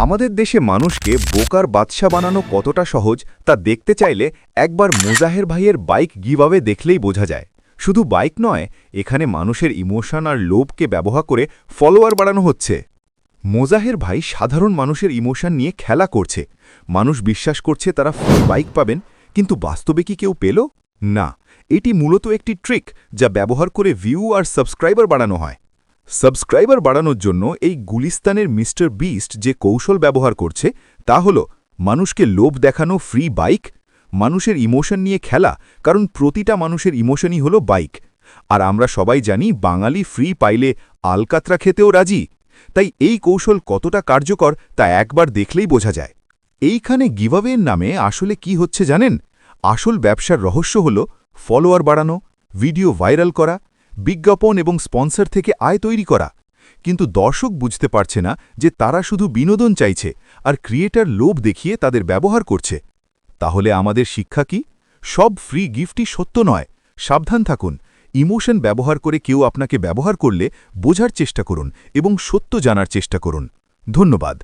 আমাদের দেশে মানুষকে বোকার বাদশা বানানো কতটা সহজ তা দেখতে চাইলে একবার মোজাহের ভাইয়ের বাইক গিভঅ্যাওয়ে দেখলেই বোঝা যায়। শুধু বাইক নয়, এখানে মানুষের ইমোশন আর লোভকে ব্যবহার করে ফলোয়ার বাড়ানো হচ্ছে। মোজাহের ভাই সাধারণ মানুষের ইমোশন নিয়ে খেলা করছে। মানুষ বিশ্বাস করছে তারা ফ্রি বাইক পাবেন, কিন্তু বাস্তবে কি কেউ পেল? না, এটি মূলত একটি ট্রিক যা ব্যবহার করে ভিউ আর সাবস্ক্রাইবার বাড়ানো হয়। সাবস্ক্রাইবার বাড়ানোর জন্য এই গুলিস্তানের মিস্টার বিস্ট যে কৌশল ব্যবহার করছে তা হল মানুষকে লোভ দেখানো ফ্রি বাইক, মানুষের ইমোশন নিয়ে খেলা, কারণ প্রতিটা মানুষের ইমোশনই হলো বাইক। আর আমরা সবাই জানি বাঙালি ফ্রি পাইলে আলকাতরা খেতেও রাজি। তাই এই কৌশল কতটা কার্যকর তা একবার দেখলেই বোঝা যায়। এইখানে গিভঅ্যাওয়ের নামে আসলে কি হচ্ছে জানেন? আসল ব্যবসার রহস্য হল ফলোয়ার বাড়ানো, ভিডিও ভাইরাল করা, বিজ্ঞাপন এবং স্পন্সর থেকে আয় তৈরি করা। কিন্তু দর্শক বুঝতে পারছে না যে তারা শুধু বিনোদন চাইছে আর ক্রিয়েটর লোভ দেখিয়ে তাদের ব্যবহার করছে। তাহলে আমাদের শিক্ষা কি? সব ফ্রি গিফটই সত্য নয়। সাবধান থাকুন। ইমোশন ব্যবহার করে কেউ আপনাকে ব্যবহার করলে বোঝার চেষ্টা করুন এবং সত্য জানার চেষ্টা করুন। ধন্যবাদ।